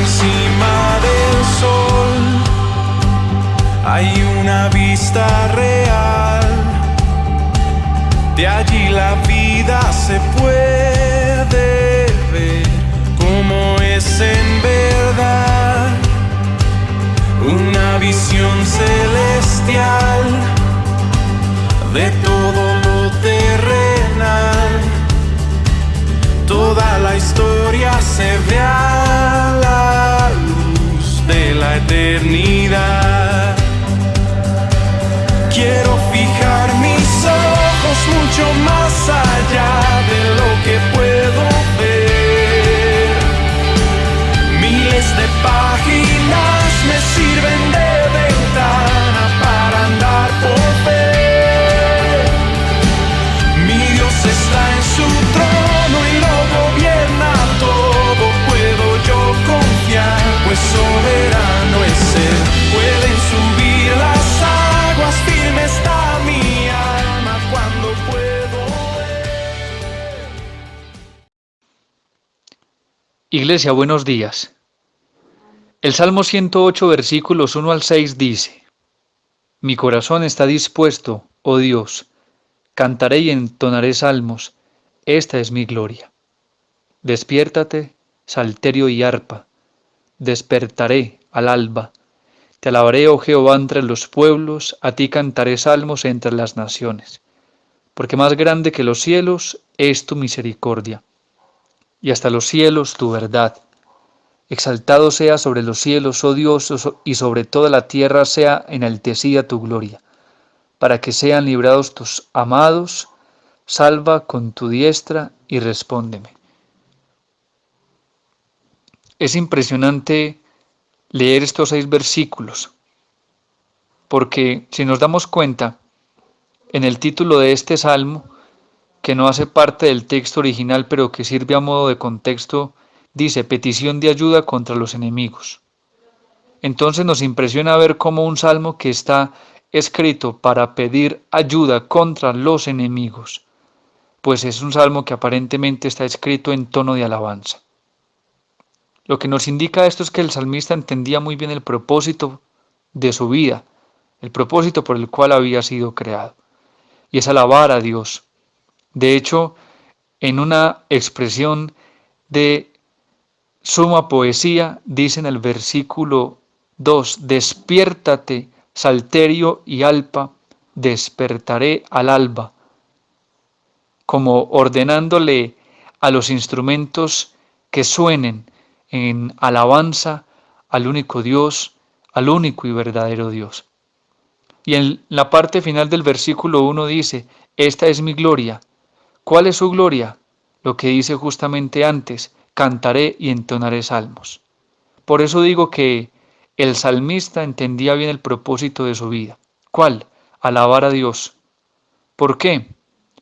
encima del sol hay una vista real. De allí la vida se puede ver como es en verdad. Una visión celestial de todo lo terrenal. Toda la historia se ve a la luz de la eternidad. Quiero fijar mis ojos mucho más allá de lo que puedo ver. Miles de páginas me sirven de ventana para andar por fe. Mi Dios está en su trono y lo gobierna todo. Puedo yo confiar, pues soberano es Él. Pueden subir las aguas, firme está mi alma cuando puedo ver. Iglesia, buenos días. El Salmo 108, versículos 1 al 6 dice: Mi corazón está dispuesto, oh Dios, cantaré y entonaré salmos, esta es mi gloria. Despiértate, salterio y arpa, despertaré al alba. Te alabaré, oh Jehová, entre los pueblos, a ti cantaré salmos entre las naciones. Porque más grande que los cielos es tu misericordia, y hasta los cielos tu verdad. Exaltado sea sobre los cielos, oh Dios, y sobre toda la tierra sea enaltecida tu gloria, para que sean librados tus amados. Salva con tu diestra y respóndeme. Es impresionante leer estos 6 versículos, porque si nos damos cuenta, en el título de este salmo, que no hace parte del texto original, pero que sirve a modo de contexto, dice petición de ayuda contra los enemigos. Entonces nos impresiona ver cómo un salmo que está escrito para pedir ayuda contra los enemigos, pues es un salmo que aparentemente está escrito en tono de alabanza. Lo que nos indica esto es que el salmista entendía muy bien el propósito de su vida, el propósito por el cual había sido creado, y es alabar a Dios. De hecho, en una expresión de suma poesía, dice en el versículo 2, despiértate, salterio y alpa, despertaré al alba, como ordenándole a los instrumentos que suenen en alabanza al único Dios, al único y verdadero Dios. Y en la parte final del versículo 1 dice, esta es mi gloria. ¿Cuál es su gloria? Lo que dice justamente antes, cantaré y entonaré salmos. Por eso digo que el salmista entendía bien el propósito de su vida. ¿Cuál? Alabar a Dios. ¿Por qué?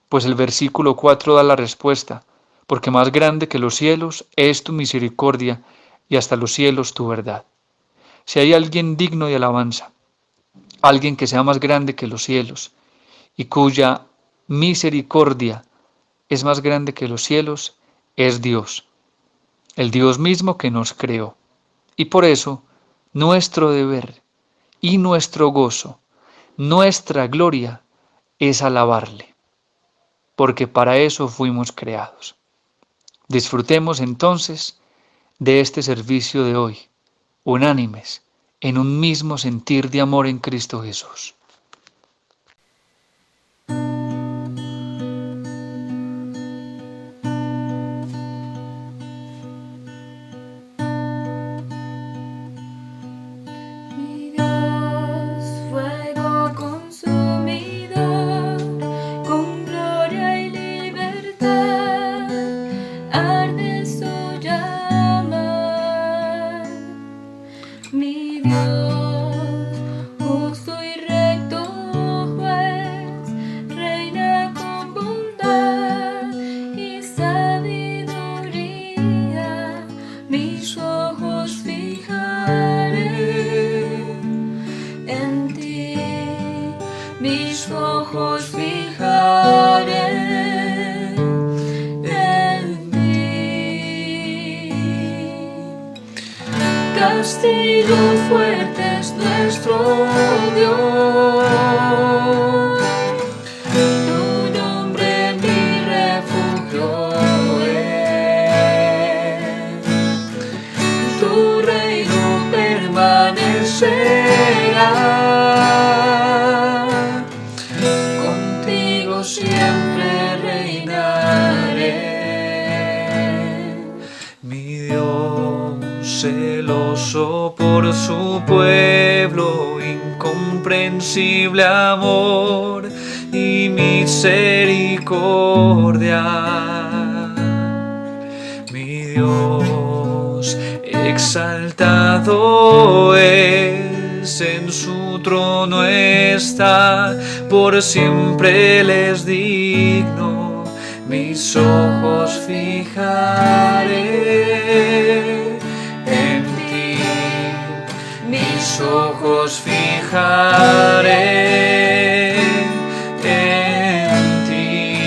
Pues el versículo 4 da la respuesta. Porque más grande que los cielos es tu misericordia y hasta los cielos tu verdad. Si hay alguien digno de alabanza, alguien que sea más grande que los cielos y cuya misericordia es más grande que los cielos, es Dios, el Dios mismo que nos creó. Y por eso, nuestro deber y nuestro gozo, nuestra gloria, es alabarle, porque para eso fuimos creados. Disfrutemos entonces de este servicio de hoy, unánimes, en un mismo sentir de amor en Cristo Jesús. Mi Dios, justo y recto. castillo fuerte es nuestro Dios. Tu nombre mi refugio es. Tu reino permanecerá. Contigo siempre reinaré. Mi Dios celoso por su pueblo, incomprensible amor y misericordia. Mi Dios exaltado es, en su trono está, por siempre Él es digno. Mis ojos fijaré en ti, mis ojos fijaré en ti.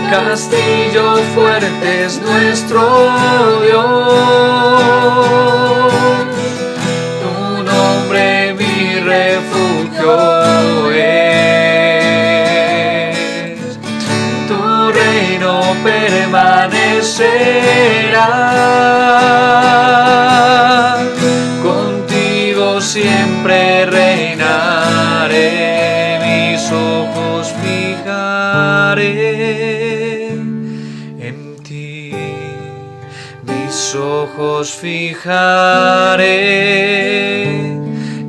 Castillo fuerte es nuestro Dios, tu nombre mi refugio es. Tu reino permanecerá. Contigo siempre reinaré. Mis ojos fijaré en ti. Mis ojos fijaré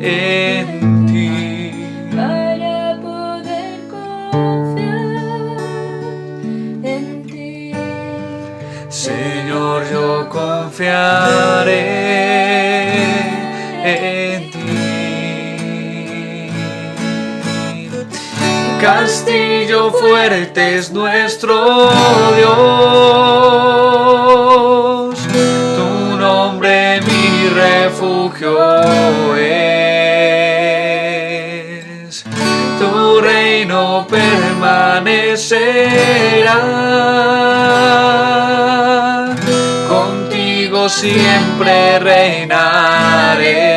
en ti. Para poder confiar en ti. Señor, yo confiaré en ti. Castillo fuerte es nuestro Dios, tu nombre mi refugio es. Tu reino permanecerá. Contigo siempre reinaré.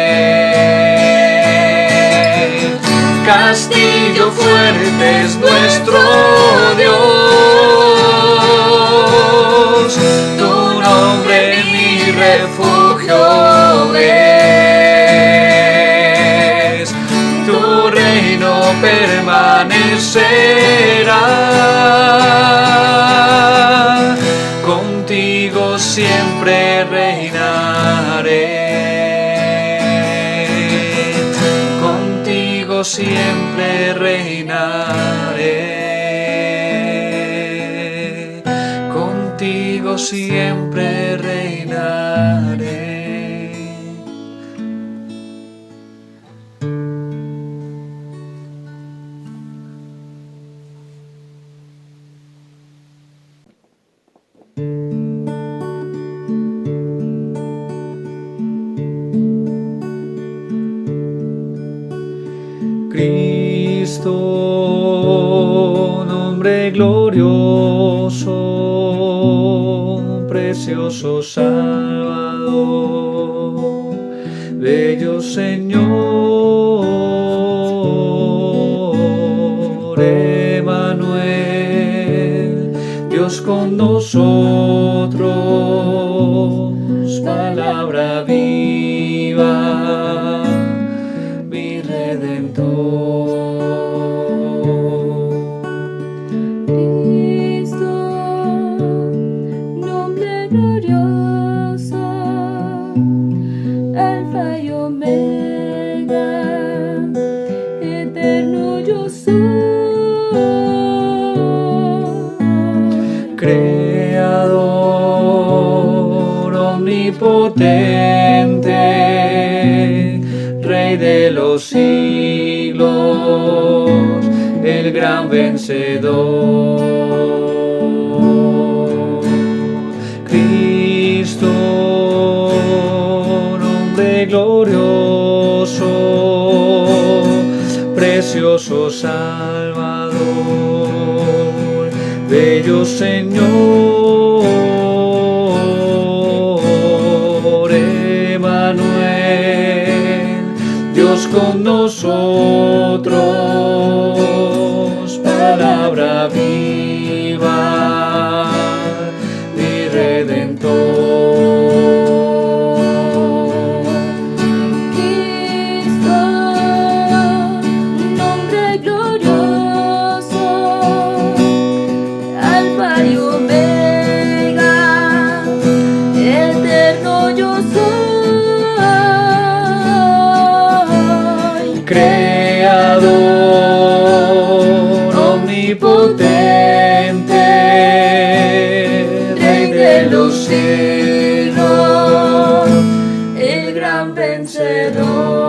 Castillo fuerte es nuestro Dios, tu nombre mi refugio es. Tu reino permanecerá. Contigo siempre reinaré. Contigo siempre reinaré. Contigo siempre reinaré. Cristo, nombre glorioso, precioso Salvador, bello Señor, Emmanuel, Dios con nosotros, palabra viva, mi Redentor. Cristo, nombre glorioso, Alfa y Omega, eterno yo soy. Creador omnipotente, Rey de los siglos, el gran vencedor. Cristo, nombre glorioso, precioso Salvador, bello Señor, con nosotros, palabra viva, mi Redentor. Cristo, nombre glorioso, Alfa y Omega, eterno yo soy. Creador omnipotente, Rey de los cielos, el gran vencedor.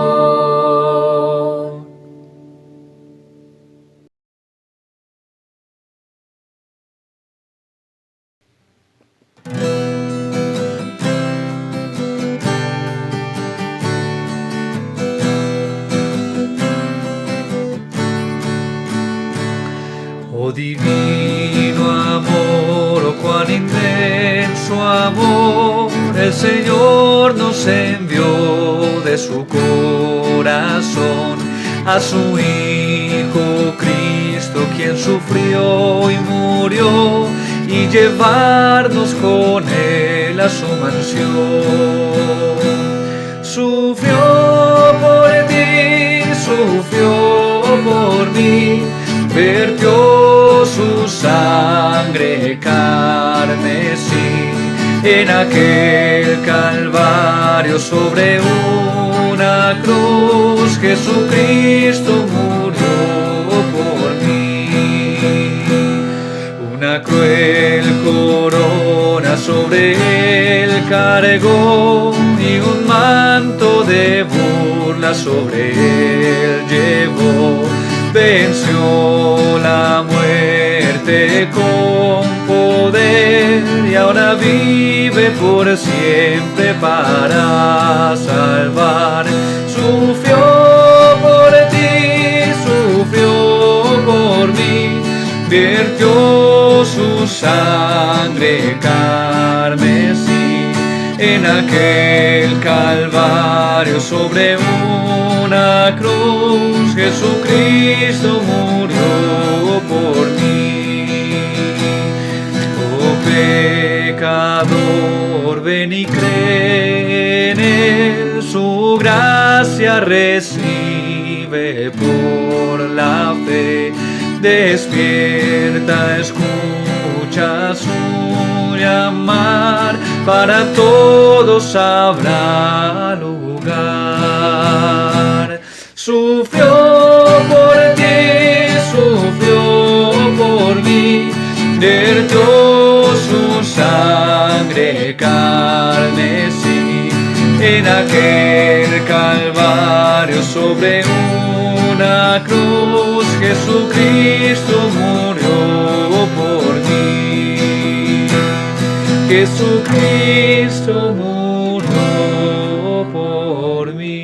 Oh divino amor, oh cuán inmenso amor, el Señor nos envió de su corazón a su Hijo Cristo, quien sufrió y murió, y llevarnos con él a su mansión. Sufrió por ti, sufrió por mí, vertió su sangre carmesí en aquel Calvario. Sobre una cruz Jesucristo murió por mí. Una cruel corona sobre él cargó, y un manto de burla sobre él llevó. Venció la muerte con poder, y ahora vive por siempre para salvar. Sufrió por ti, sufrió por mí, vertió su sangre carmesí en aquel Calvario. Sobre una cruz Jesucristo murió por mí. Oh pecador, ven y cree en él, su gracia recibe por la fe. Despierta, escucha su llamar, para todos habrá lugar. Sufrió por ti, sufrió por mí, vertió su sangre carmesí en aquel Calvario. Sobre una cruz Jesucristo murió por mí. Jesucristo murió por mí.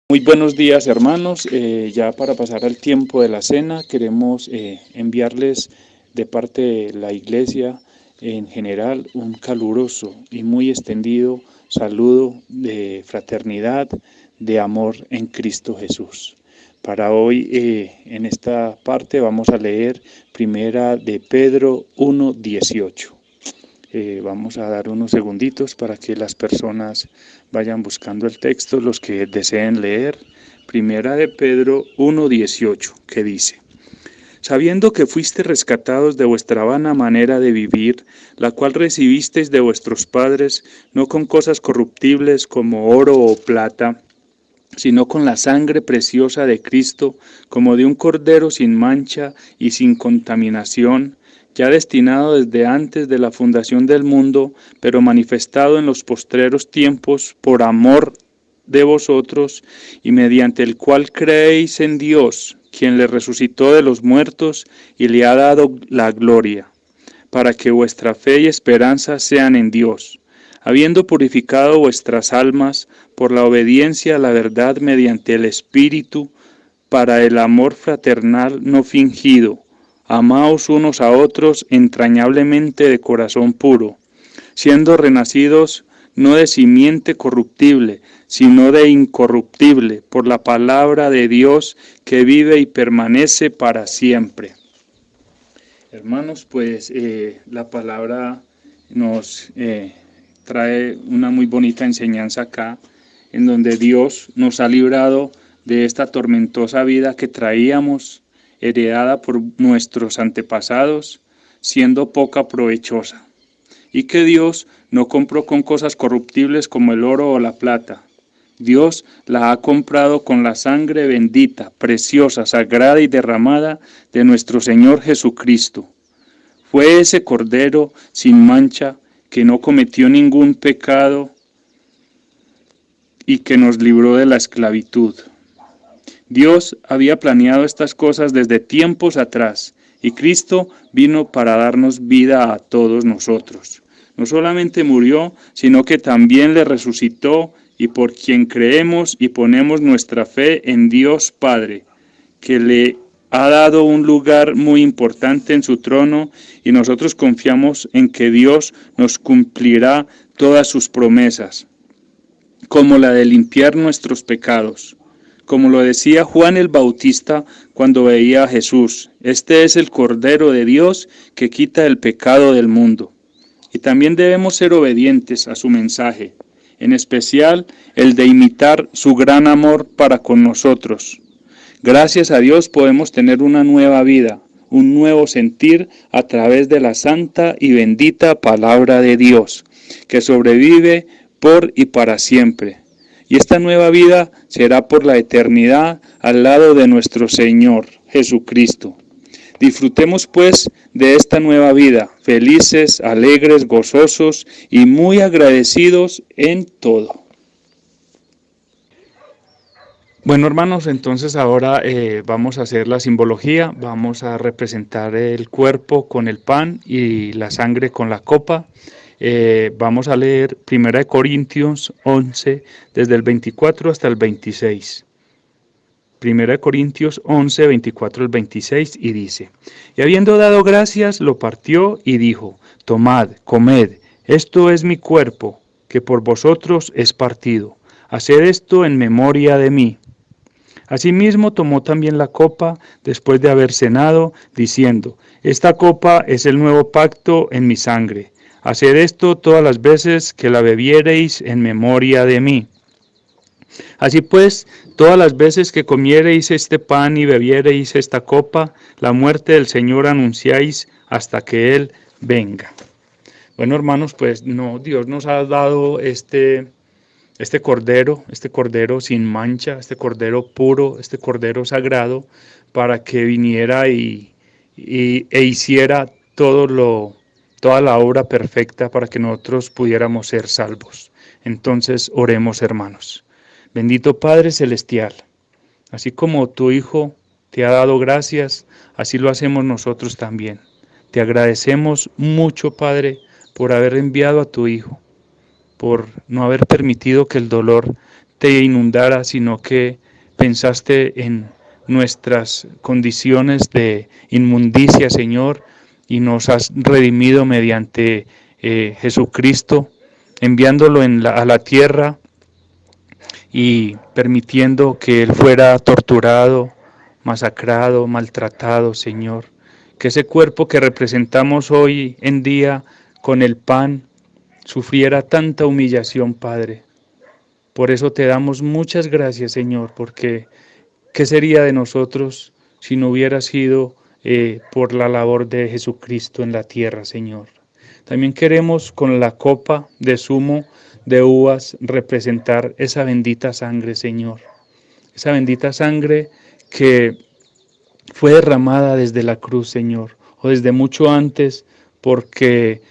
Muy buenos días, hermanos. Ya para pasar al tiempo de la cena, queremos enviarles de parte de la iglesia en general un caluroso y muy extendido saludo de fraternidad, de amor en Cristo Jesús. Para hoy, en esta parte, vamos a leer Primera de Pedro 1:18. Vamos a dar unos segunditos para que las personas vayan buscando el texto, los que deseen leer. Primera de Pedro 1:18, que dice: sabiendo que fuiste rescatados de vuestra vana manera de vivir, la cual recibisteis de vuestros padres, no con cosas corruptibles como oro o plata, sino con la sangre preciosa de Cristo, como de un cordero sin mancha y sin contaminación, ya destinado desde antes de la fundación del mundo, pero manifestado en los postreros tiempos por amor de vosotros, y mediante el cual creéis en Dios, quien le resucitó de los muertos y le ha dado la gloria, para que vuestra fe y esperanza sean en Dios. habiendo purificado vuestras almas por la obediencia a la verdad mediante el Espíritu, para el amor fraternal no fingido, amaos unos a otros entrañablemente de corazón puro, siendo renacidos no de simiente corruptible, sino de incorruptible, por la palabra de Dios que vive y permanece para siempre. Hermanos, pues la palabra nos trae una muy bonita enseñanza acá, en donde Dios nos ha librado de esta tormentosa vida que traíamos, heredada por nuestros antepasados, siendo poca provechosa, y que Dios no compró con cosas corruptibles como el oro o la plata. Dios la ha comprado con la sangre bendita, preciosa, sagrada y derramada de nuestro Señor Jesucristo. Fue ese Cordero sin mancha, que no cometió ningún pecado y que nos libró de la esclavitud. Dios había planeado estas cosas desde tiempos atrás, y Cristo vino para darnos vida a todos nosotros. No solamente murió, sino que también le resucitó, y por quien creemos y ponemos nuestra fe en Dios Padre, que le ha dado un lugar muy importante en su trono, y nosotros confiamos en que Dios nos cumplirá todas sus promesas, como la de limpiar nuestros pecados. Como lo decía Juan el Bautista cuando veía a Jesús, este es el Cordero de Dios que quita el pecado del mundo. Y también debemos ser obedientes a su mensaje, en especial el de imitar su gran amor para con nosotros. Gracias a Dios podemos tener una nueva vida, un nuevo sentir a través de la santa y bendita palabra de Dios, que sobrevive por y para siempre. Y esta nueva vida será por la eternidad al lado de nuestro Señor Jesucristo. Disfrutemos pues de esta nueva vida, felices, alegres, gozosos y muy agradecidos en todo. Bueno, hermanos, entonces ahora vamos a hacer la simbología, vamos a representar el cuerpo con el pan y la sangre con la copa. Vamos a leer 1 Corintios 11, desde el 24 hasta el 26. 1 Corintios 11, 24 al 26, y dice: Y habiendo dado gracias, lo partió y dijo: Tomad, comed, esto es mi cuerpo, que por vosotros es partido. Haced esto en memoria de mí. Asimismo tomó también la copa después de haber cenado, diciendo: Esta copa es el nuevo pacto en mi sangre. Haced esto todas las veces que la bebiereis en memoria de mí. Así pues, todas las veces que comiereis este pan y bebiereis esta copa, la muerte del Señor anunciáis hasta que Él venga. Bueno, hermanos, pues Dios nos ha dado este cordero sin mancha, este cordero puro, este cordero sagrado, para que viniera e hiciera toda la obra perfecta para que nosotros pudiéramos ser salvos. Entonces, oremos, hermanos. Bendito Padre Celestial, así como tu Hijo te ha dado gracias, así lo hacemos nosotros también. Te agradecemos mucho, Padre, por haber enviado a tu Hijo, por no haber permitido que el dolor te inundara, sino que pensaste en nuestras condiciones de inmundicia, Señor, y nos has redimido mediante Jesucristo, enviándolo a la tierra y permitiendo que Él fuera torturado, masacrado, maltratado, Señor. Que ese cuerpo que representamos hoy en día con el pan sufriera tanta humillación, Padre. Por eso te damos muchas gracias, Señor, porque ¿qué sería de nosotros si no hubiera sido por la labor de Jesucristo en la tierra, Señor? También queremos con la copa de zumo de uvas representar esa bendita sangre, Señor. Esa bendita sangre que fue derramada desde la cruz, Señor, o desde mucho antes, porque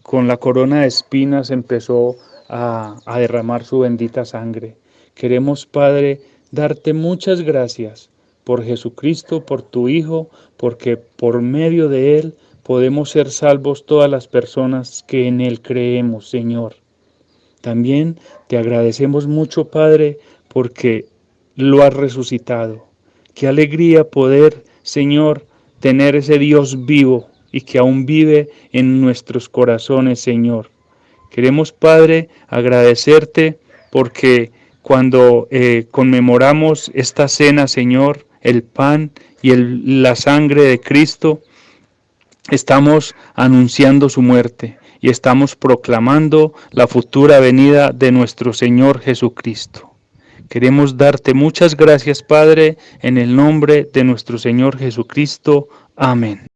con la corona de espinas empezó a derramar su bendita sangre. Queremos, Padre, darte muchas gracias por Jesucristo, por tu Hijo, porque por medio de Él podemos ser salvos todas las personas que en Él creemos, Señor. También te agradecemos mucho, Padre, porque lo has resucitado. Qué alegría poder, Señor, tener ese Dios vivo y que aún vive en nuestros corazones, Señor. Queremos, Padre, agradecerte porque cuando conmemoramos esta cena, Señor, el pan y la sangre de Cristo, estamos anunciando su muerte y estamos proclamando la futura venida de nuestro Señor Jesucristo. Queremos darte muchas gracias, Padre, en el nombre de nuestro Señor Jesucristo. Amén.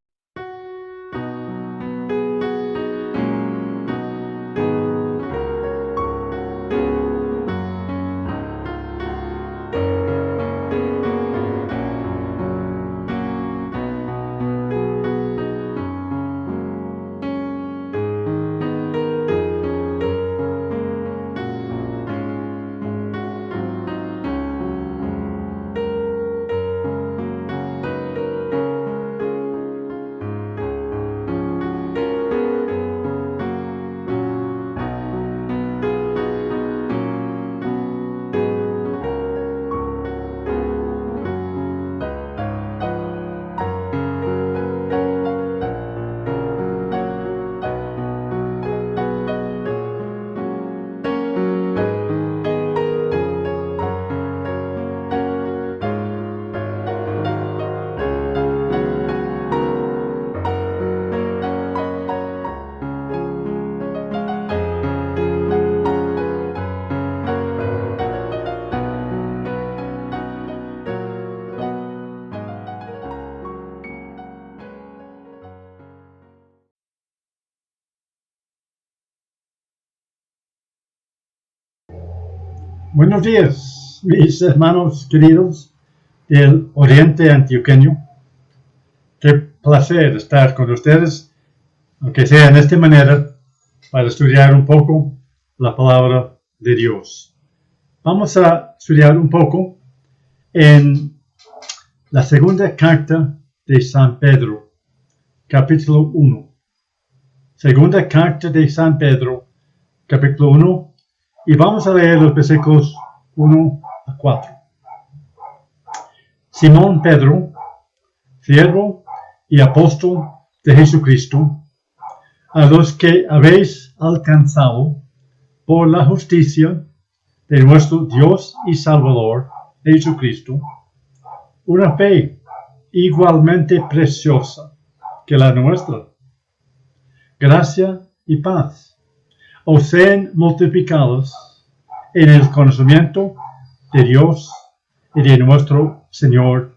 Buenos días, mis hermanos queridos del Oriente Antioqueño. Qué placer estar con ustedes, aunque sea en esta manera, para estudiar un poco la palabra de Dios. Vamos a estudiar un poco en la segunda carta de San Pedro, capítulo 1. Segunda carta de San Pedro, capítulo 1. Y vamos a leer los versículos 1 a 4. Simón Pedro, siervo y apóstol de Jesucristo, a los que habéis alcanzado por la justicia de nuestro Dios y Salvador Jesucristo, una fe igualmente preciosa que la nuestra. Gracia y paz os sean multiplicados en el conocimiento de Dios y de nuestro Señor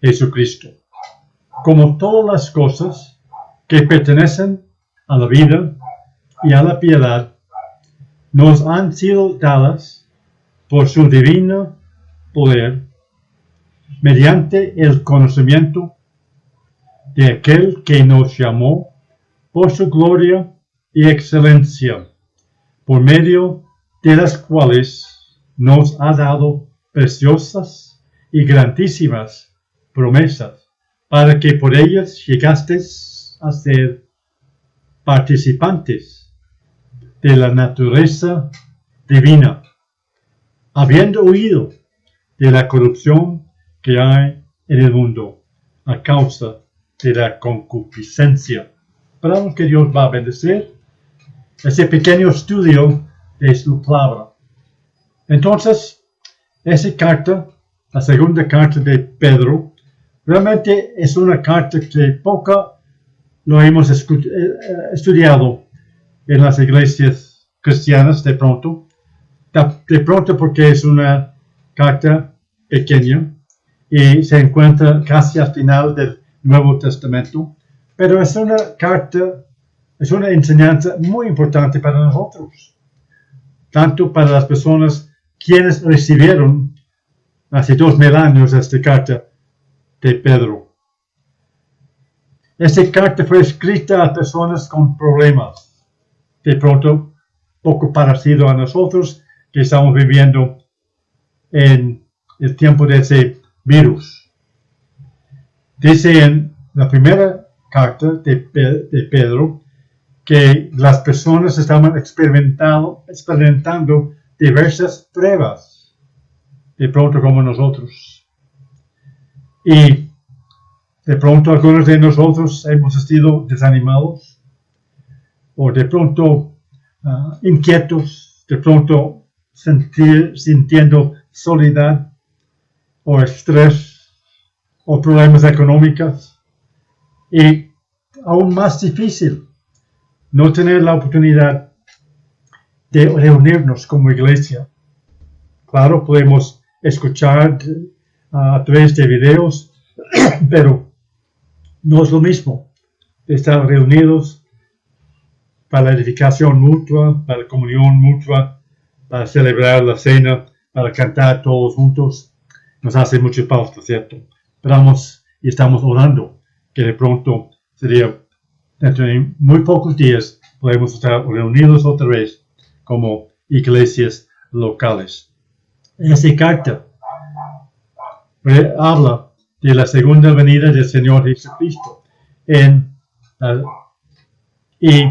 Jesucristo, como todas las cosas que pertenecen a la vida y a la piedad nos han sido dadas por su divino poder, mediante el conocimiento de aquel que nos llamó por su gloria y excelencia, por medio de las cuales nos ha dado preciosas y grandísimas promesas, para que por ellas llegasteis a ser participantes de la naturaleza divina, habiendo huido de la corrupción que hay en el mundo a causa de la concupiscencia. Esperamos que Dios va a bendecir ese pequeño estudio de su palabra. Entonces, esa carta, la segunda carta de Pedro, realmente es una carta que poco lo hemos estudiado en las iglesias cristianas de pronto porque es una carta pequeña y se encuentra casi al final del Nuevo Testamento, pero es una carta, es una enseñanza muy importante para nosotros, tanto para las personas quienes recibieron hace 2000 años esta carta de Pedro. Esta carta fue escrita a personas con problemas, de pronto poco parecido a nosotros que estamos viviendo en el tiempo de ese virus. Dice en la primera carta de Pedro que las personas estaban experimentando diversas pruebas, de pronto como nosotros. Y de pronto algunos de nosotros hemos sido desanimados o de pronto inquietos, de pronto sintiendo soledad o estrés o problemas económicos. Y aún más difícil no tener la oportunidad de reunirnos como iglesia. Claro, podemos escuchar a través de videos, pero no es lo mismo estar reunidos para la edificación mutua, para la comunión mutua, para celebrar la cena, para cantar todos juntos. Nos hace mucha falta, ¿cierto? Esperamos y estamos orando que de pronto sería, dentro de muy pocos días, podemos estar reunidos otra vez como iglesias locales. Esta carta habla de la segunda venida del Señor Jesucristo. Y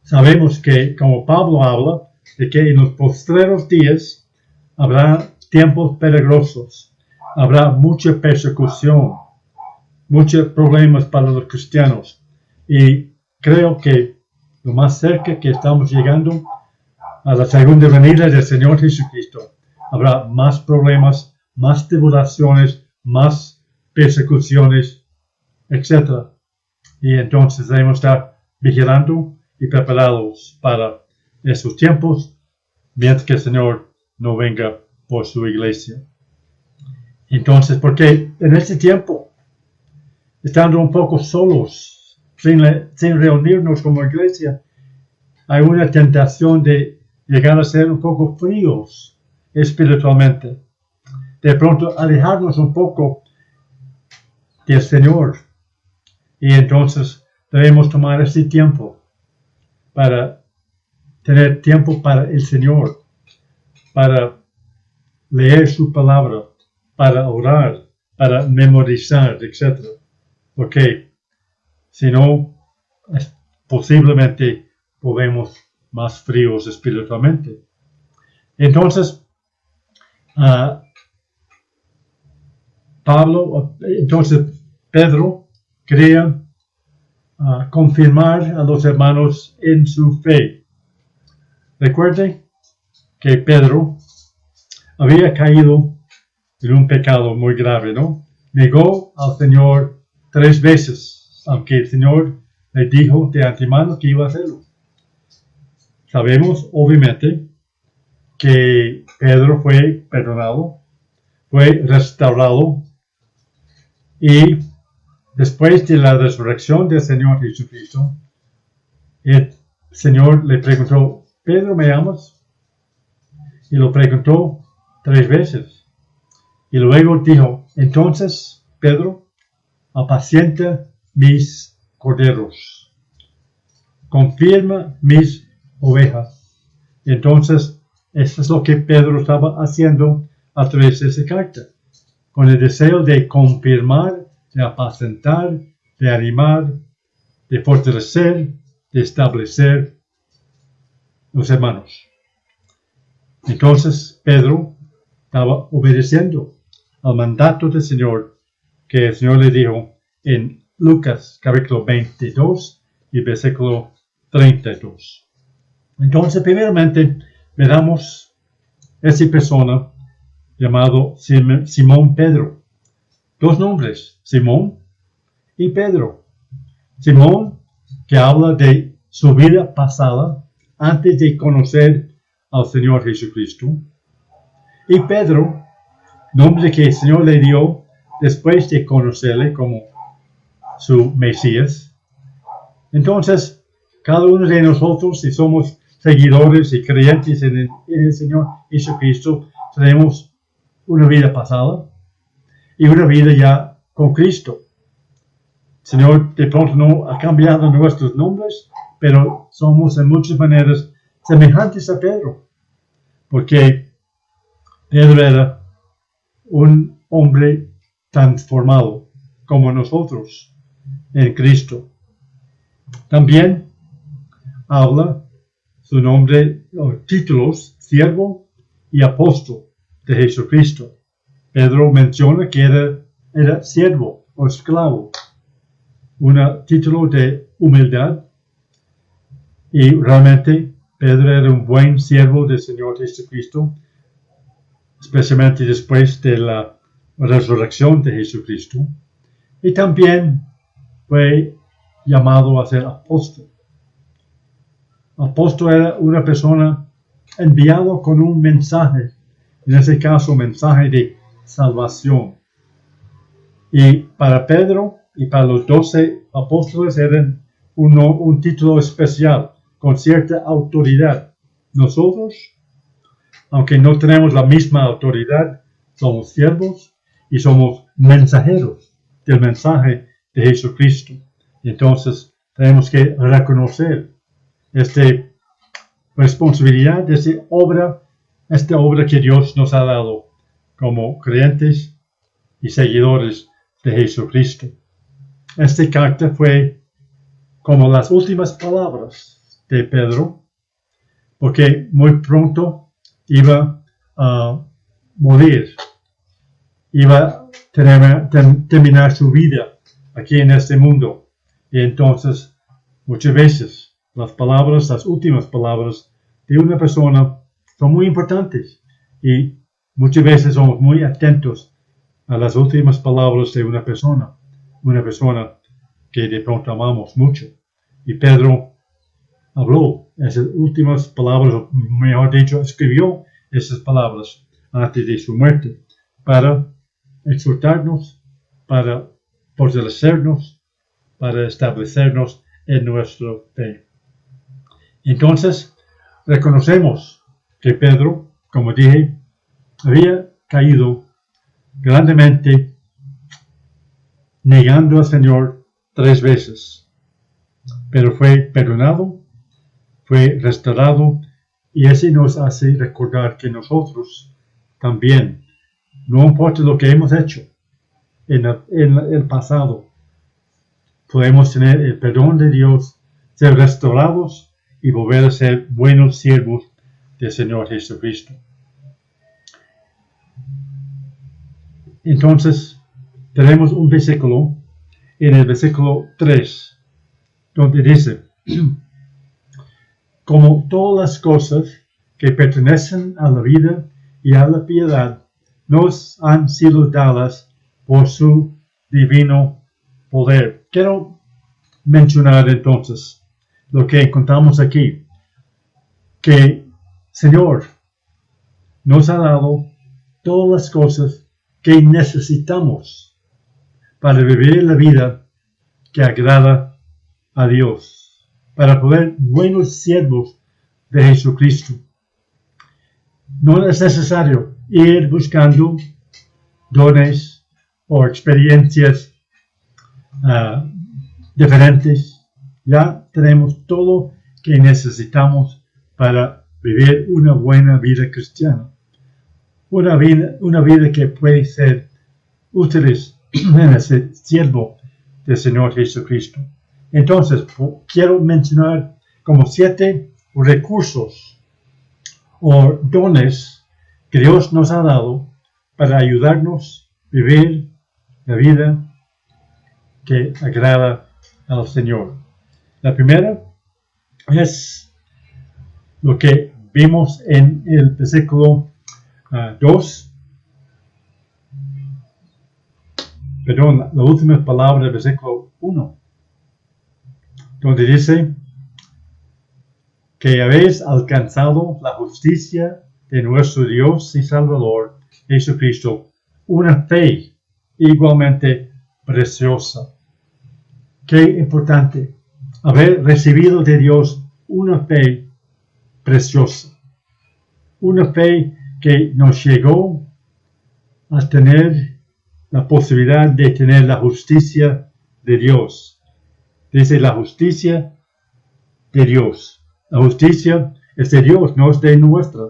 sabemos que, como Pablo habla, de que en los postreros días habrá tiempos peligrosos, habrá mucha persecución, muchos problemas para los cristianos. Y creo que lo más cerca que estamos llegando a la segunda venida del Señor Jesucristo, habrá más problemas, más tribulaciones, más persecuciones, etc. Y entonces debemos estar vigilando y preparados para esos tiempos, mientras que el Señor no venga por su iglesia. Entonces, porque en este tiempo, estando un poco solos, sin reunirnos como iglesia, hay una tentación de llegar a ser un poco fríos espiritualmente. De pronto alejarnos un poco del Señor. Y entonces debemos tomar este tiempo para tener tiempo para el Señor, para leer su palabra, para orar, para memorizar, etc. Porque si no, posiblemente volvemos más fríos espiritualmente. Entonces, Pedro quería confirmar a los hermanos en su fe. Recuerden que Pedro había caído en un pecado muy grave, ¿no? Negó al Señor 3 veces, aunque el Señor le dijo de antemano que iba a hacerlo. Sabemos, obviamente, que Pedro fue perdonado, fue restaurado, y después de la resurrección del Señor Jesucristo, el Señor le preguntó, ¿Pedro, me amas? Y lo preguntó 3 veces. Y luego dijo, entonces, Pedro, apacienta mis corderos, confirma mis ovejas. Entonces, eso es lo que Pedro estaba haciendo a través de esa carta, con el deseo de confirmar, de apacentar, de animar, de fortalecer, de establecer los hermanos. Entonces, Pedro estaba obedeciendo al mandato del Señor, que el Señor le dijo en Lucas capítulo 22 y versículo 32. Entonces, primeramente, miramos esa persona llamado Simón Pedro. 2 nombres, Simón y Pedro. Simón, que habla de su vida pasada antes de conocer al Señor Jesucristo. Y Pedro, nombre que el Señor le dio después de conocerle como su Mesías. Entonces, cada uno de nosotros, si somos seguidores y creyentes en el Señor Jesucristo, tenemos una vida pasada y una vida ya con Cristo. El Señor de pronto no ha cambiado nuestros nombres, pero somos en muchas maneras semejantes a Pedro, porque Pedro era un hombre transformado como nosotros. en Cristo. También habla su nombre o títulos, siervo y apóstol de Jesucristo. Pedro menciona que era siervo o esclavo, un título de humildad, y realmente Pedro era un buen siervo del Señor Jesucristo, especialmente después de la resurrección de Jesucristo, y también fue llamado a ser apóstol. Apóstol era una persona enviada con un mensaje, en ese caso mensaje de salvación. Y para Pedro y para los 12 apóstoles eran un título especial, con cierta autoridad. Nosotros, aunque no tenemos la misma autoridad, somos siervos y somos mensajeros del mensaje de Jesucristo. Y entonces tenemos que reconocer esta responsabilidad, esta obra que Dios nos ha dado como creyentes y seguidores de Jesucristo. Esta carta fue como las últimas palabras de Pedro, porque muy pronto iba a morir, iba a terminar su vida aquí en este mundo. Y entonces, muchas veces, las últimas palabras de una persona son muy importantes, y muchas veces somos muy atentos a las últimas palabras de una persona que de pronto amamos mucho. Y Pedro habló esas últimas palabras, o mejor dicho, escribió esas palabras antes de su muerte, para exhortarnos, para fortalecernos, para establecernos en nuestra fe. Entonces, reconocemos que Pedro, como dije, había caído grandemente, negando al Señor 3 veces, pero fue perdonado, fue restaurado, y eso nos hace recordar que nosotros también, no importa lo que hemos hecho en el pasado, podemos tener el perdón de Dios, ser restaurados y volver a ser buenos siervos del Señor Jesucristo. Entonces, tenemos un versículo, en el versículo 3, donde dice: como todas las cosas que pertenecen a la vida y a la piedad nos han sido dadas por su divino poder. Quiero mencionar entonces lo que encontramos aquí, que Señor nos ha dado todas las cosas que necesitamos para vivir la vida que agrada a Dios, para poder buenos siervos de Jesucristo. No es necesario ir buscando dones o experiencias diferentes. Ya tenemos todo que necesitamos para vivir una buena vida cristiana. Una vida que puede ser útil en ese siervo del Señor Jesucristo. Entonces, quiero mencionar como 7 recursos o dones que Dios nos ha dado para ayudarnos a vivir la vida que agrada al Señor. La primera es lo que vimos en el versículo 2. Perdón, la última palabra del versículo 1. Donde dice que habéis alcanzado la justicia de nuestro Dios y Salvador Jesucristo, una fe igualmente preciosa. Qué importante haber recibido de Dios una fe preciosa, una fe que nos llegó a tener la posibilidad de tener la justicia de Dios. Dice la justicia de Dios. La justicia es de Dios, no es de nuestra.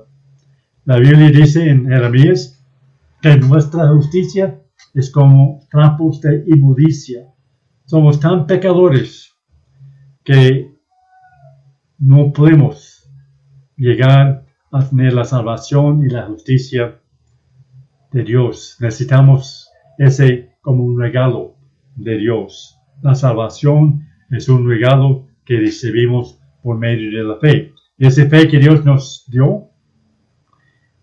La Biblia dice en Jeremías que nuestra justicia es como trapos de inmundicia. somos tan pecadores que no podemos llegar a tener la salvación y la justicia de Dios. Necesitamos ese como un regalo de Dios. La salvación es un regalo que recibimos por medio de la fe. Y esa fe que Dios nos dio,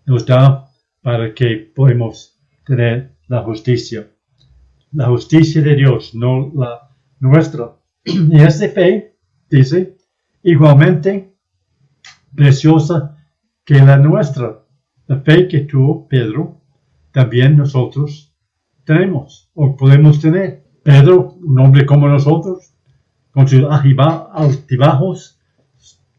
nos da para que podamos tener la justicia. La justicia de Dios, no la nuestra. Y esa fe, dice, igualmente preciosa que la nuestra. La fe que tuvo Pedro, también nosotros tenemos o podemos tener. Pedro, un hombre como nosotros, con sus altibajos,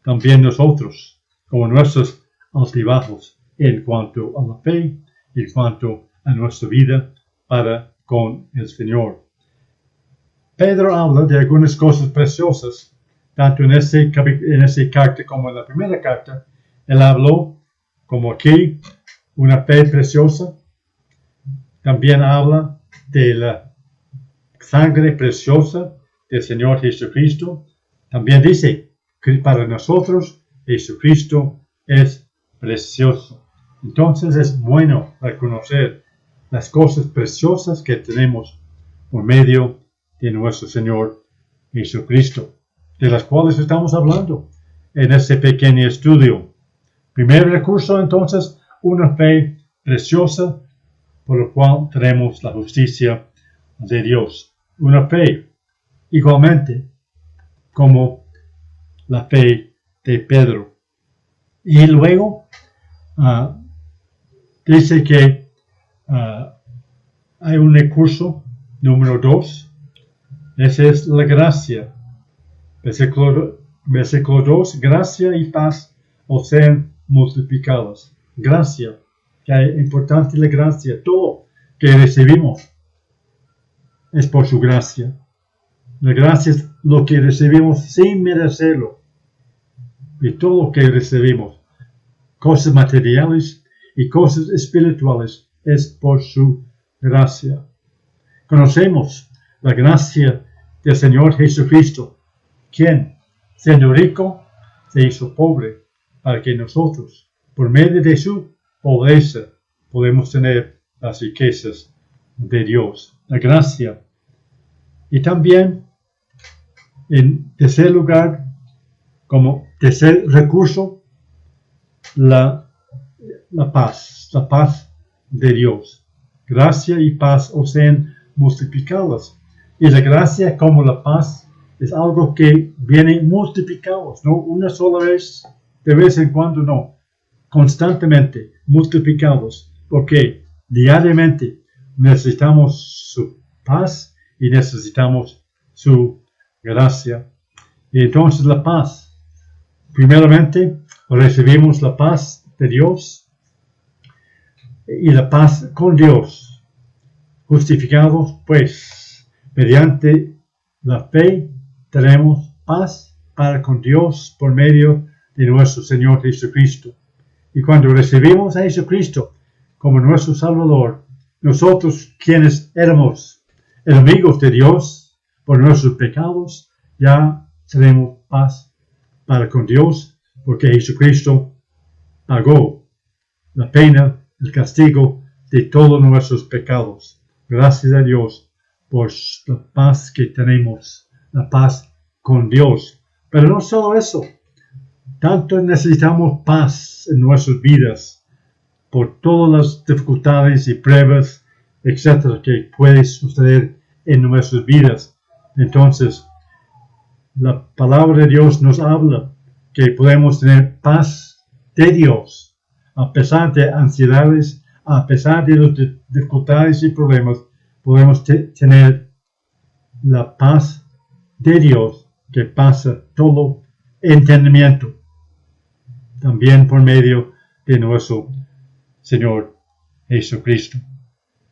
también nosotros, como nuestros altibajos en cuanto a la fe, en cuanto a nuestra vida para con el Señor. Pedro habla de algunas cosas preciosas, tanto en ese carta como en la primera carta. Él habló, como aquí, una fe preciosa. También habla de la sangre preciosa del Señor Jesucristo. También dice que para nosotros Jesucristo es precioso. Entonces es bueno reconocer las cosas preciosas que tenemos por medio de nuestro Señor Jesucristo, de las cuales estamos hablando en este pequeño estudio. Primer recurso, entonces, una fe preciosa por la cual tenemos la justicia de Dios. Una fe igualmente como la fe de Pedro. Y luego dice que hay un recurso número 2. Esa es la gracia. Versículo 2. Gracia y paz os sean multiplicadas. Gracia. Que es importante la gracia. Todo que recibimos es por su gracia. La gracia es lo que recibimos sin merecerlo. Y todo lo que recibimos, cosas materiales y cosas espirituales, es por su gracia. Conocemos la gracia del Señor Jesucristo, quien, siendo rico, se hizo pobre, para que nosotros, por medio de su pobreza, podemos tener las riquezas de Dios. La gracia. Y también, en tercer lugar, como tercer recurso, la paz de Dios. Gracia y paz os sean multiplicadas. Y la gracia como la paz es algo que viene multiplicados, no una sola vez, de vez en cuando no, constantemente multiplicados, porque diariamente necesitamos su paz y necesitamos su gracia. Y entonces la paz, primeramente recibimos la paz de Dios y la paz con Dios, justificados pues mediante la fe tenemos paz para con Dios por medio de nuestro Señor Jesucristo. Y cuando recibimos a Jesucristo como nuestro Salvador, nosotros quienes éramos enemigos de Dios por nuestros pecados, ya tenemos paz para con Dios, porque Jesucristo pagó la pena, el castigo de todos nuestros pecados. Gracias a Dios por la paz que tenemos, la paz con Dios. Pero no solo eso, tanto necesitamos paz en nuestras vidas por todas las dificultades y pruebas, etcétera, que puede suceder en nuestras vidas. Entonces, la palabra de Dios nos habla que podemos tener paz de Dios a pesar de ansiedades, a pesar de las dificultades y problemas. Podemos tener la paz de Dios que pasa todo entendimiento, también por medio de nuestro Señor Jesucristo.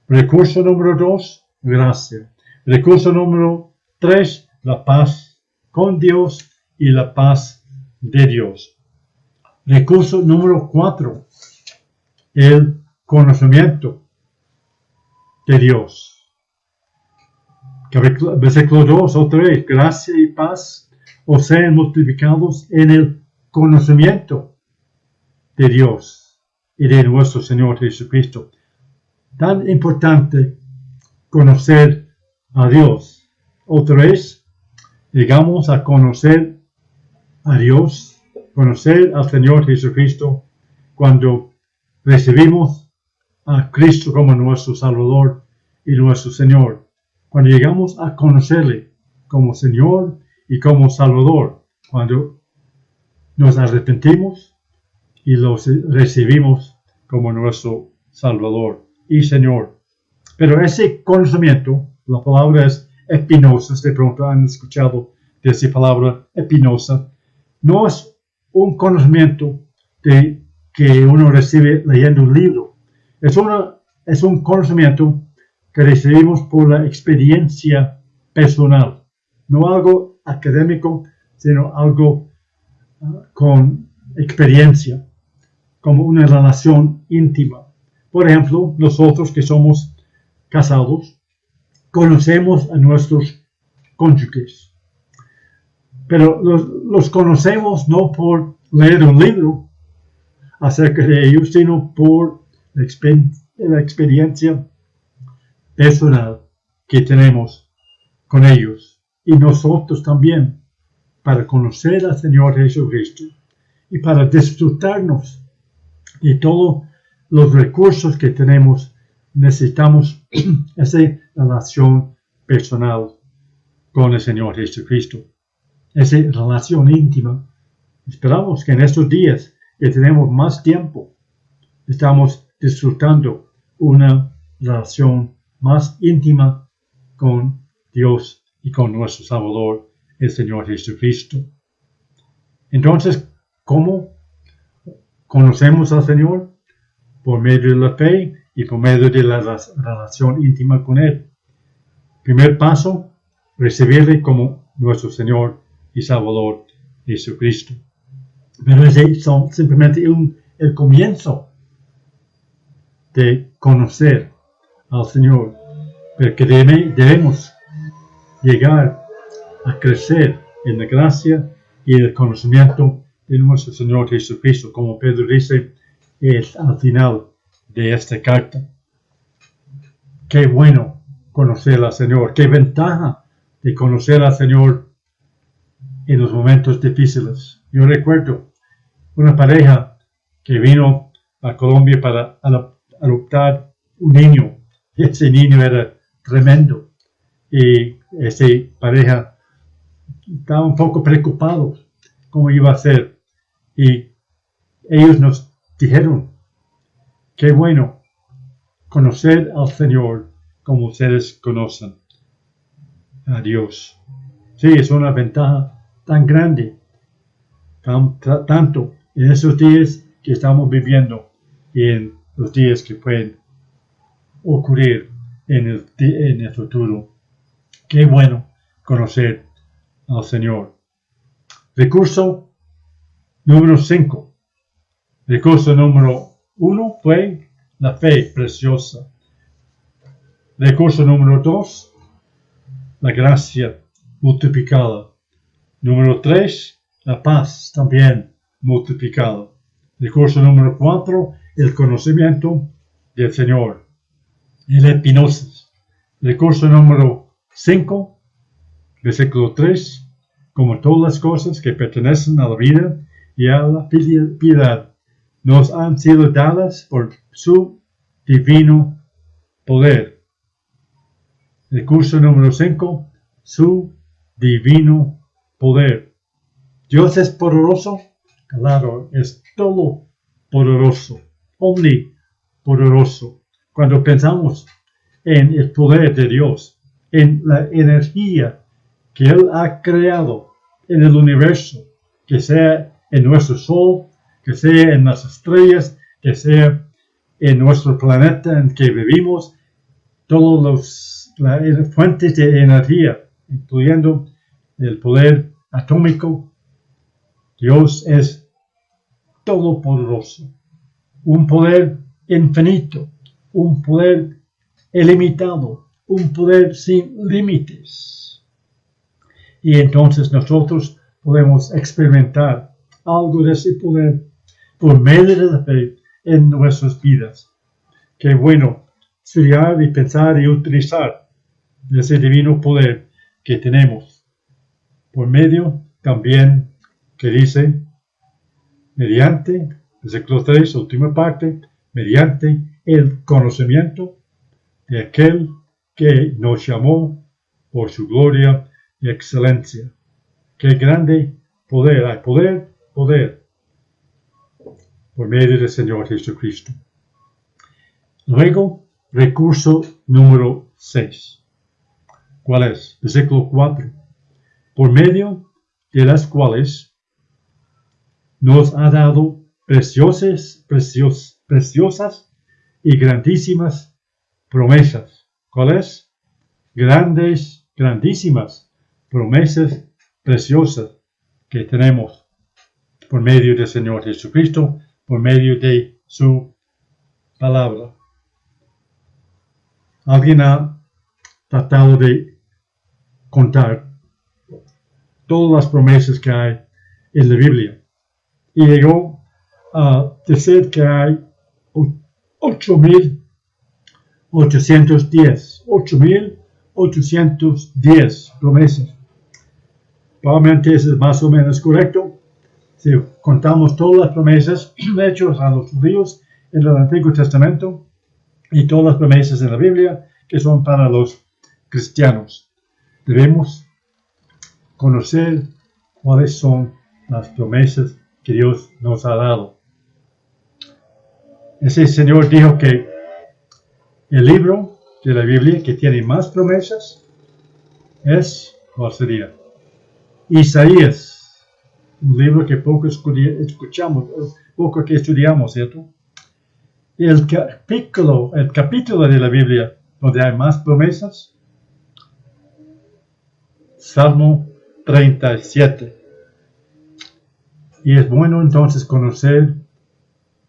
Recurso número 2, gracia. Recurso número 3, la paz con Dios y la paz de Dios. Recurso número 4, el conocimiento de Dios. Versículo 2 otra vez, gracia y paz os sean multiplicados en el conocimiento de Dios y de nuestro Señor Jesucristo. Tan importante conocer a Dios. Otra vez, llegamos a conocer a Dios, conocer al Señor Jesucristo cuando recibimos a Cristo como nuestro Salvador y nuestro Señor. Cuando llegamos a conocerle como Señor y como Salvador, cuando nos arrepentimos y los recibimos como nuestro Salvador y Señor. Pero ese conocimiento, la palabra es epinosa, de pronto han escuchado de esa palabra epinosa, no es un conocimiento que uno recibe leyendo un libro. Es un conocimiento que recibimos por la experiencia personal, no algo académico, sino algo con experiencia, como una relación íntima. Por ejemplo, nosotros que somos casados, conocemos a nuestros cónyuges, pero los conocemos no por leer un libro acerca de ellos, sino por la experiencia personal que tenemos con ellos. Y nosotros también, para conocer al Señor Jesucristo y para disfrutarnos de todos los recursos que tenemos, necesitamos esa relación personal con el Señor Jesucristo, esa relación íntima. Esperamos que en estos días que tenemos más tiempo, estamos disfrutando una relación más íntima con Dios y con nuestro Salvador, el Señor Jesucristo. Entonces, ¿cómo conocemos al Señor? Por medio de la fe y por medio de la relación íntima con Él. Primer paso, recibirle como nuestro Señor y Salvador Jesucristo. Pero ese es simplemente el comienzo de conocer al Señor, pero que debemos llegar a crecer en la gracia y el conocimiento de nuestro Señor Jesucristo, como Pedro dice al final de esta carta. Qué bueno conocer al Señor, qué ventaja de conocer al Señor en los momentos difíciles. Yo recuerdo una pareja que vino a Colombia para adoptar un niño. Ese niño era tremendo y esa pareja estaba un poco preocupado cómo iba a ser, y ellos nos dijeron: qué bueno conocer al Señor como ustedes conocen a Dios. Sí, es una ventaja tan grande, tanto en esos días que estamos viviendo y en los días que pueden ocurrir en el futuro. Qué bueno conocer al Señor. Recurso número 5. Recurso número 1 fue la fe preciosa. Recurso número 2, la gracia multiplicada. Número 3, la paz también multiplicada. Recurso número 4, el conocimiento del Señor, el epinosis. Recurso número 5, versículo 3, como todas las cosas que pertenecen a la vida y a la piedad, nos han sido dadas por su divino poder. Recurso número 5, su divino poder. Dios es poderoso, claro, es todo poderoso, omnipoderoso. Cuando pensamos en el poder de Dios, en la energía que Él ha creado en el universo, que sea en nuestro sol, que sea en las estrellas, que sea en nuestro planeta en que vivimos, todas las fuentes de energía, incluyendo el poder atómico. Dios es todopoderoso, un poder infinito, un poder ilimitado, un poder sin límites. Y entonces nosotros podemos experimentar algo de ese poder por medio de la fe en nuestras vidas. Qué bueno estudiar y pensar y utilizar ese divino poder que tenemos. Por medio también que dice, mediante, versículo 3, última parte, mediante el conocimiento de aquel que nos llamó por su gloria y excelencia. Qué grande poder, hay poder por medio del Señor Jesucristo. Luego, recurso número 6. ¿Cuál es? Versículo 4. Por medio de las cuales nos ha dado preciosas y grandísimas promesas. ¿Cuáles? Grandísimas promesas preciosas que tenemos por medio del Señor Jesucristo, por medio de su palabra. Alguien ha tratado de contar todas las promesas que hay en la Biblia y llegó a decir que hay 8.810 promesas. Probablemente eso es más o menos correcto. Si contamos todas las promesas hechas a los judíos en el Antiguo Testamento y todas las promesas en la Biblia que son para los cristianos, debemos conocer cuáles son las promesas que Dios nos ha dado. Ese Señor dijo que el libro de la Biblia que tiene más promesas es, ¿cuál sería? Isaías, un libro que poco escuchamos, poco que estudiamos, ¿cierto? Y el capítulo de la Biblia donde hay más promesas, Salmo 37. Y es bueno entonces conocer,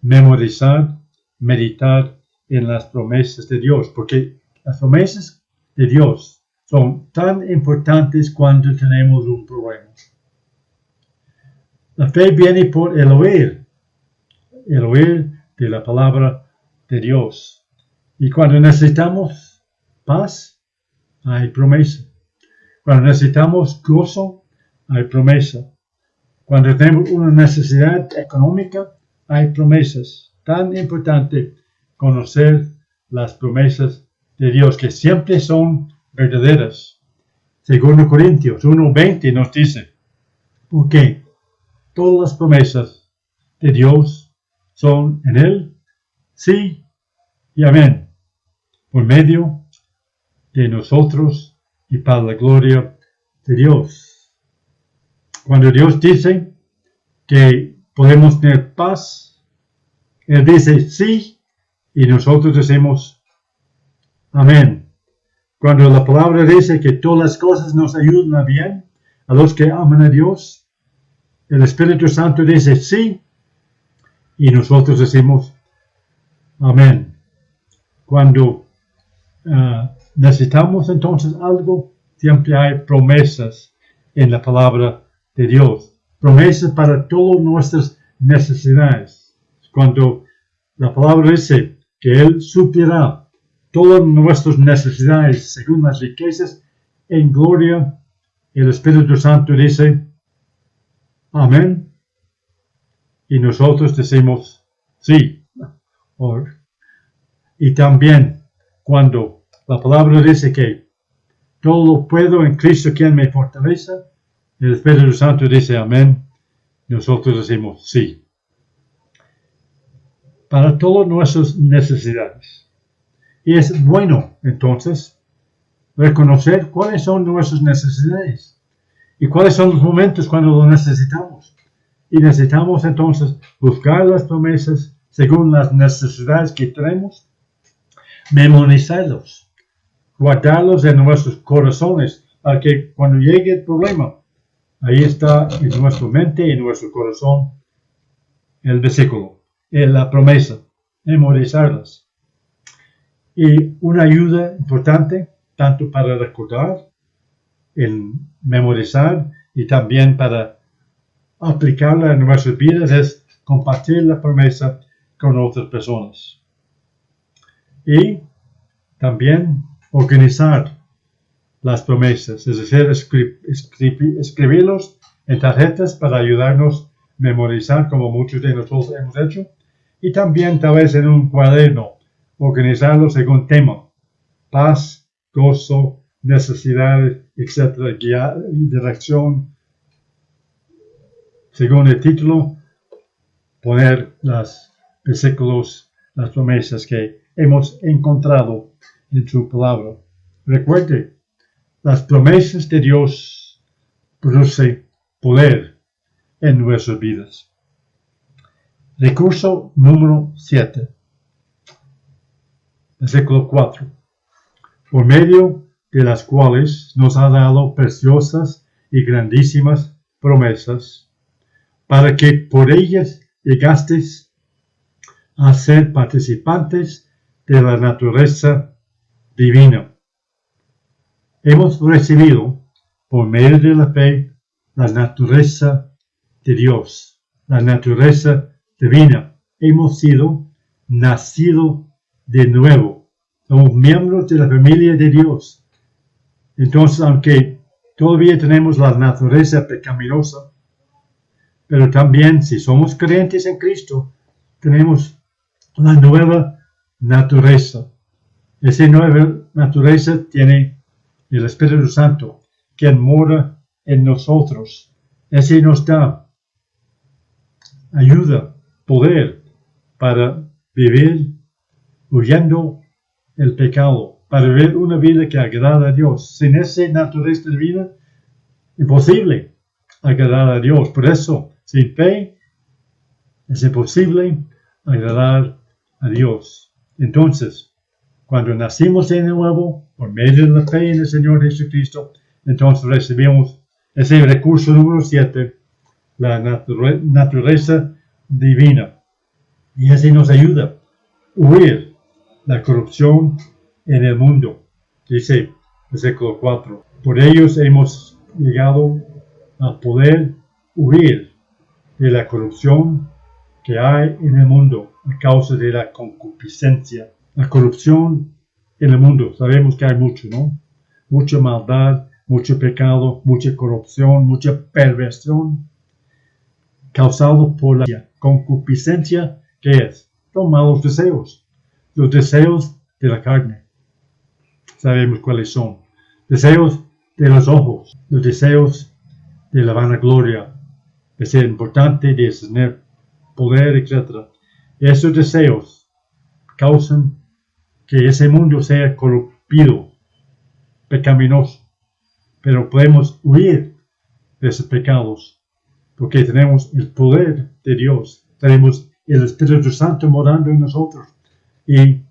memorizar, meditar en las promesas de Dios, porque las promesas de Dios son tan importantes cuando tenemos un problema. La fe viene por el oír de la palabra de Dios. Y cuando necesitamos paz, hay promesa. Cuando necesitamos gozo, hay promesa. Cuando tenemos una necesidad económica, hay promesas. Tan importante conocer las promesas de Dios, que siempre son verdaderas. 2 Corintios 1:20 nos dice, porque todas las promesas de Dios son en Él, sí y amén, por medio de nosotros y para la gloria de Dios. Cuando Dios dice que podemos tener paz, Él dice sí y nosotros decimos amén. Cuando la palabra dice que todas las cosas nos ayudan a bien, a los que aman a Dios, el Espíritu Santo dice sí y nosotros decimos amén. Cuando necesitamos entonces algo, siempre hay promesas en la palabra de Dios. Promesas para todas nuestras necesidades. Cuando la palabra dice que Él suplirá todas nuestras necesidades según las riquezas en gloria, el Espíritu Santo dice amén. Y nosotros decimos sí. Y también cuando la palabra dice que todo lo puedo en Cristo quien me fortalece, el Espíritu Santo dice amén. Nosotros decimos sí. Para todas nuestras necesidades. Y es bueno entonces reconocer cuáles son nuestras necesidades y cuáles son los momentos cuando lo necesitamos. Y necesitamos entonces buscar las promesas según las necesidades que tenemos, memorizarlos, guardarlos en nuestros corazones para que cuando llegue el problema, ahí está en nuestra mente y en nuestro corazón el versículo, la promesa, memorizarlas. Y una ayuda importante tanto para recordar, en memorizar y también para aplicarla en nuestras vidas, es compartir la promesa con otras personas. Y también organizar las promesas, es decir, escribirlos en tarjetas para ayudarnos a memorizar, como muchos de nosotros hemos hecho, y también tal vez en un cuaderno, organizarlo según tema: paz, gozo, necesidades, etc., guía, dirección. Según el título, poner los versículos, las promesas que hemos encontrado en su palabra. Recuerde, las promesas de Dios producen poder en nuestras vidas. Recurso número 7, versículo 4. Por medio de las cuales nos ha dado preciosas y grandísimas promesas, para que por ellas llegasteis a ser participantes de la naturaleza divina. Hemos recibido, por medio de la fe, la naturaleza de Dios, la naturaleza divina. Hemos sido nacidos de nuevo. Somos miembros de la familia de Dios. Entonces, aunque todavía tenemos la naturaleza pecaminosa, pero también, si somos creyentes en Cristo, tenemos la nueva naturaleza. Esa nueva naturaleza tiene el Espíritu Santo, quien mora en nosotros. Ese nos da ayuda, poder para vivir huyendo el pecado, para vivir una vida que agrada a Dios. Sin esa naturaleza divina, imposible agradar a Dios. Por eso, sin fe, es imposible agradar a Dios. Entonces, cuando nacimos de nuevo, por medio de la fe en el Señor Jesucristo, entonces recibimos ese recurso número 7, la naturaleza divina. Y ese nos ayuda a huir la corrupción en el mundo. Dice versículo 4. Por ellos hemos llegado a poder huir de la corrupción que hay en el mundo a causa de la concupiscencia. La corrupción en el mundo, sabemos que hay mucho, ¿no? Mucha maldad, mucho pecado, mucha corrupción, mucha perversión, causado por la concupiscencia. ¿Qué es? Son malos deseos, los deseos de la carne. Sabemos cuáles son. Deseos de los ojos, los deseos de la vanagloria, de ser importante, de tener poder, etc. Esos deseos causan que ese mundo sea corrompido, pecaminoso. Pero podemos huir de esos pecados porque tenemos el poder de Dios. Tenemos el Espíritu Santo morando en nosotros y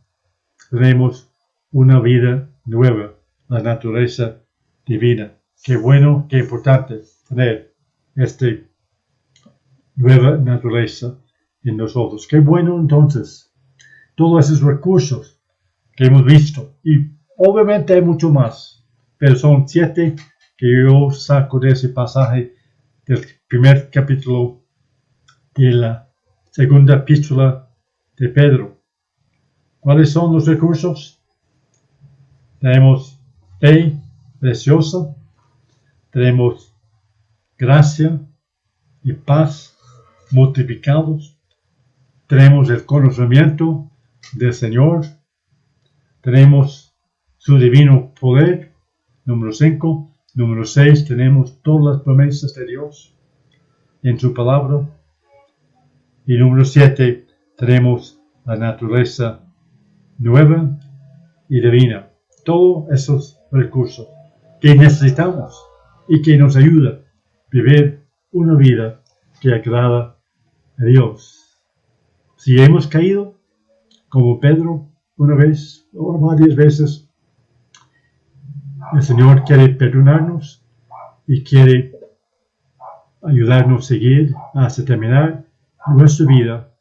tenemos una vida nueva, la naturaleza divina. Qué bueno, qué importante tener esta nueva naturaleza en nosotros. Qué bueno entonces, todos esos recursos que hemos visto, y obviamente hay mucho más, pero son 7 que yo saco de ese pasaje del primer capítulo de la segunda epístola de Pedro. ¿Cuáles son los recursos? Tenemos fe preciosa, tenemos gracia y paz multiplicados, tenemos el conocimiento del Señor, tenemos su divino poder, número 5. Número 6, tenemos todas las promesas de Dios en su palabra. Y número 7, tenemos la naturaleza nueva y divina. Todos esos recursos que necesitamos y que nos ayuda a vivir una vida que agrada a Dios. Si hemos caído, como Pedro, una vez o varias veces, el Señor quiere perdonarnos y quiere ayudarnos a seguir hasta terminar nuestra vida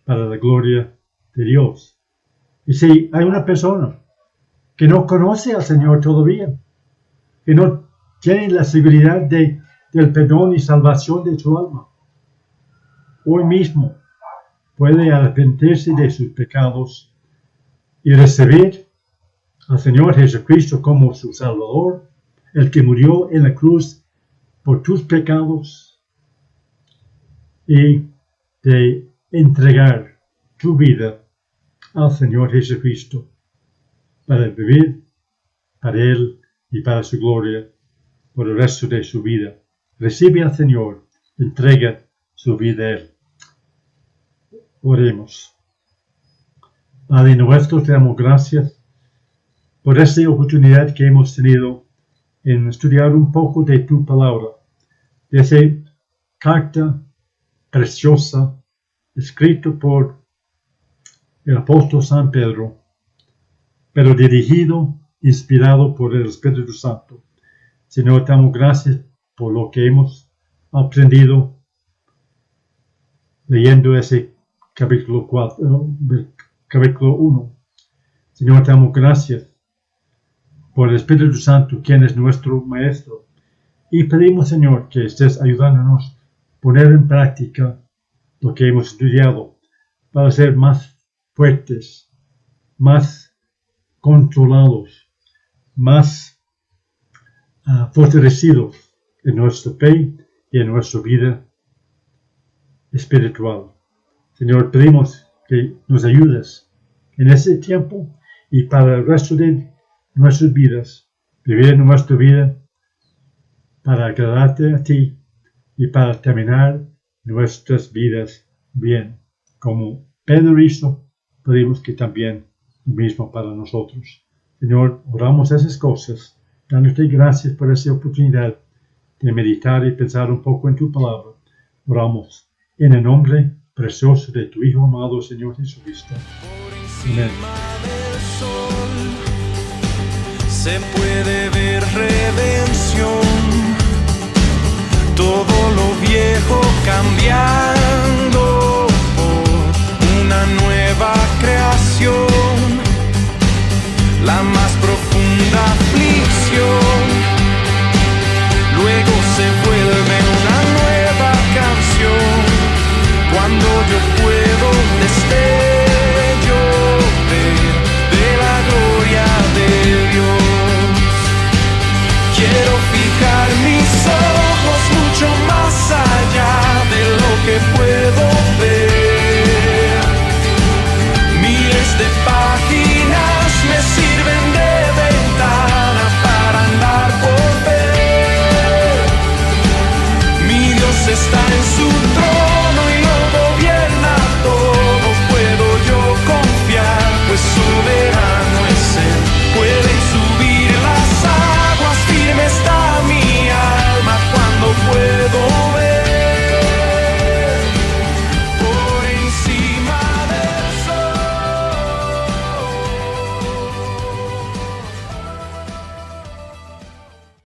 para la gloria de Dios. Y si hay una persona que no conoce al Señor todavía, que no tiene la seguridad del perdón y salvación de su alma. Hoy mismo puede arrepentirse de sus pecados y recibir al Señor Jesucristo como su Salvador, el que murió en la cruz por tus pecados, y de entregar tu vida al Señor Jesucristo para vivir para Él y para su gloria por el resto de su vida. Recibe al Señor, entrega su vida a Él. Oremos. Padre nuestro, te damos gracias por esta oportunidad que hemos tenido en estudiar un poco de tu palabra, de esa carta preciosa escrita por el apóstol San Pedro, pero dirigido, inspirado por el Espíritu Santo. Señor, te damos gracias por lo que hemos aprendido leyendo ese capítulo 1. Señor, te damos gracias por el Espíritu Santo, quien es nuestro Maestro. Y pedimos, Señor, que estés ayudándonos a poner en práctica lo que hemos estudiado para ser más fuertes, más controlados, más fortalecidos en nuestra fe y en nuestra vida espiritual. Señor, pedimos que nos ayudes en ese tiempo y para el resto de nuestras vidas, vivir nuestra vida para agradarte a ti y para terminar nuestras vidas bien. Como Pedro hizo, pedimos que también lo mismo para nosotros. Señor, oramos esas cosas, dándote gracias por esa oportunidad de meditar y pensar un poco en tu palabra. Oramos en el nombre precioso de tu Hijo amado, Señor Jesucristo. Amén. Se puede ver redención, todo lo viejo cambiando.